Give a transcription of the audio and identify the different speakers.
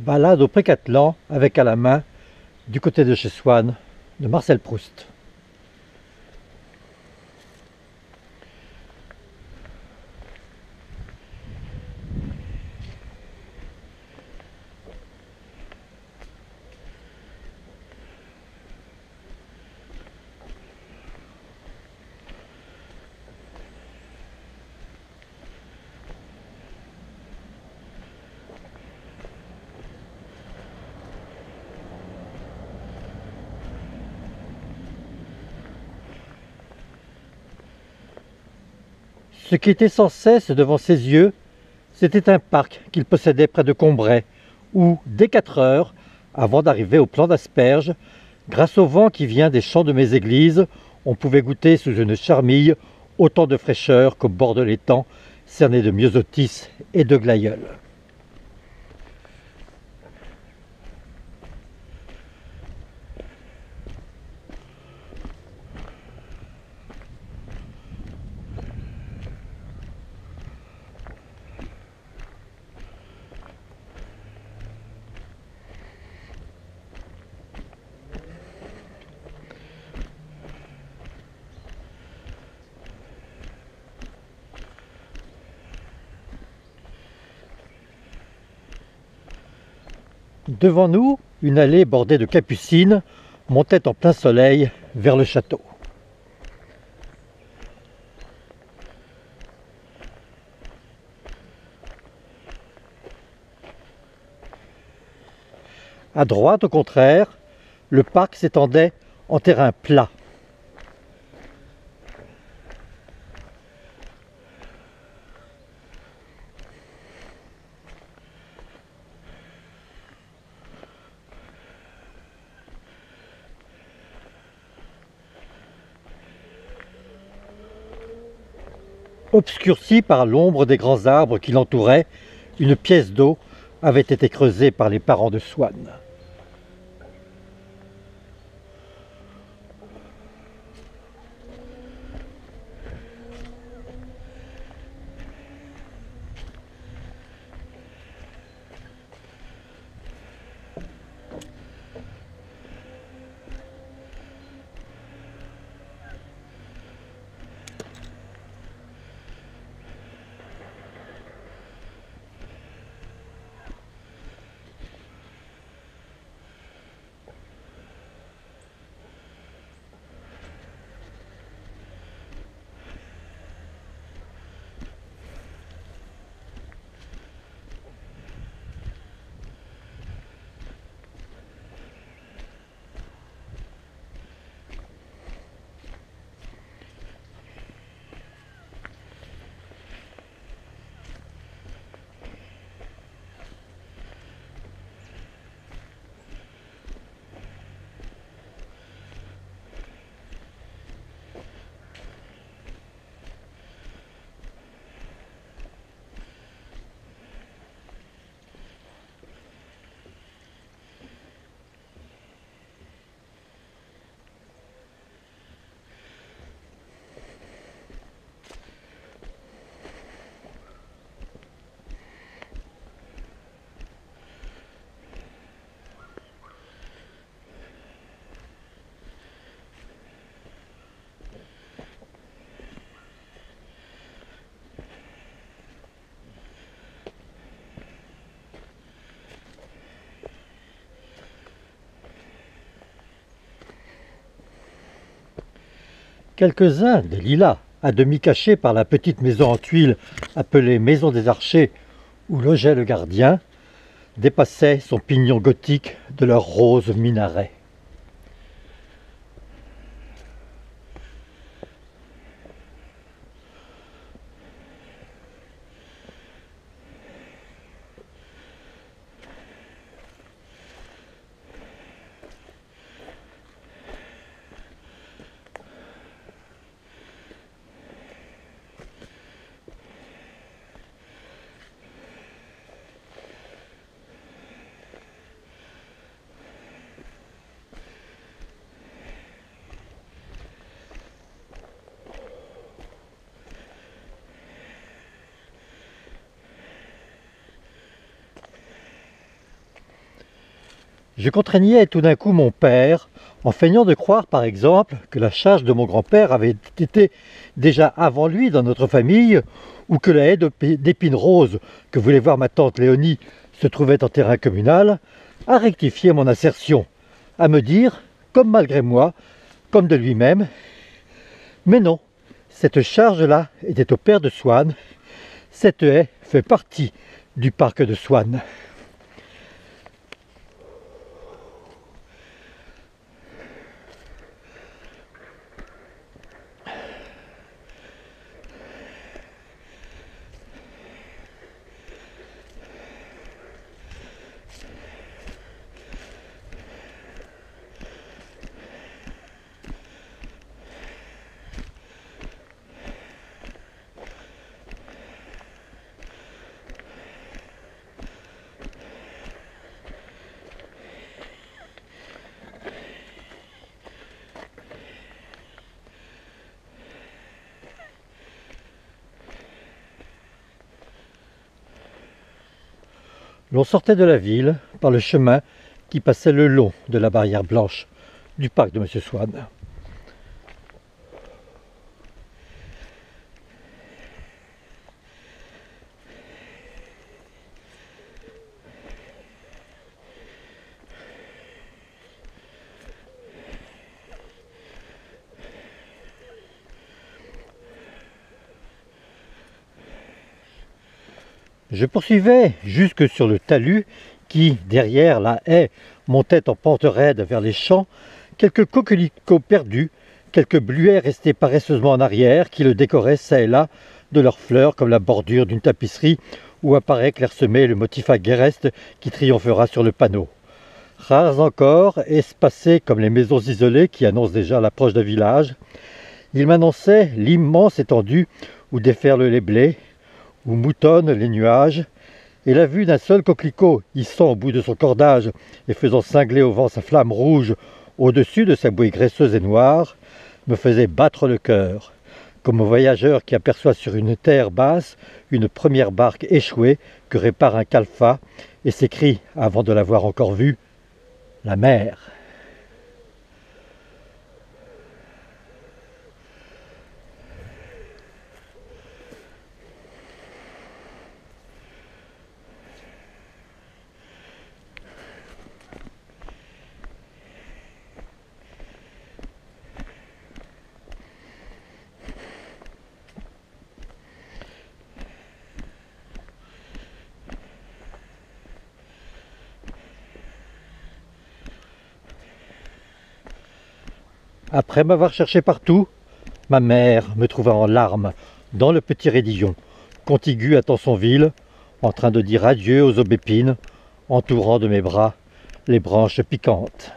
Speaker 1: Balade au Pré-Cattelan avec à la main Du côté de chez Swann de Marcel Proust. Ce qui était sans cesse devant ses yeux, c'était un parc qu'il possédait près de Combray, où, dès 4 heures, avant d'arriver au plan d'asperges, grâce au vent qui vient des champs de Méséglise, on pouvait goûter sous une charmille autant de fraîcheur qu'au bord de l'étang, cerné de myosotis et de glaïeuls. Devant nous, une allée bordée de capucines montait en plein soleil vers le château. À droite, au contraire, le parc s'étendait en terrain plat. Obscurci par l'ombre des grands arbres qui l'entouraient, une pièce d'eau avait été creusée par les parents de Swann. Quelques-uns des lilas, à demi cachés par la petite maison en tuiles appelée Maison des Archers, où logeait le gardien, dépassaient son pignon gothique de leur rose minaret. Je contraignais tout d'un coup mon père, en feignant de croire par exemple que la charge de mon grand-père avait été déjà avant lui dans notre famille, ou que la haie d'épines roses que voulait voir ma tante Léonie se trouvait en terrain communal, à rectifier mon assertion, à me dire, comme malgré moi, comme de lui-même, mais non, cette charge-là était au père de Swann, cette haie fait partie du parc de Swann. L'on sortait de la ville par le chemin qui passait le long de la barrière blanche du parc de M. Swann. Je poursuivais jusque sur le talus qui, derrière la haie, montait en pente raide vers les champs, quelques coquelicots perdus, quelques bluets restés paresseusement en arrière qui le décoraient çà et là de leurs fleurs comme la bordure d'une tapisserie où apparaît clairsemé le motif agreste qui triomphera sur le panneau. Rares encore, espacés comme les maisons isolées qui annoncent déjà l'approche d'un village, ils m'annonçaient l'immense étendue où déferlent les blés, où moutonnent les nuages, et la vue d'un seul coquelicot hissant au bout de son cordage et faisant cingler au vent sa flamme rouge au-dessus de sa bouée graisseuse et noire, me faisait battre le cœur, comme au voyageur qui aperçoit sur une terre basse une première barque échouée que répare un calfa et s'écrie, avant de l'avoir encore vue, « La mer !» Après m'avoir cherché partout, ma mère me trouva en larmes dans le petit Rédillon, contigu à Tansonville, en train de dire adieu aux aubépines, entourant de mes bras les branches piquantes.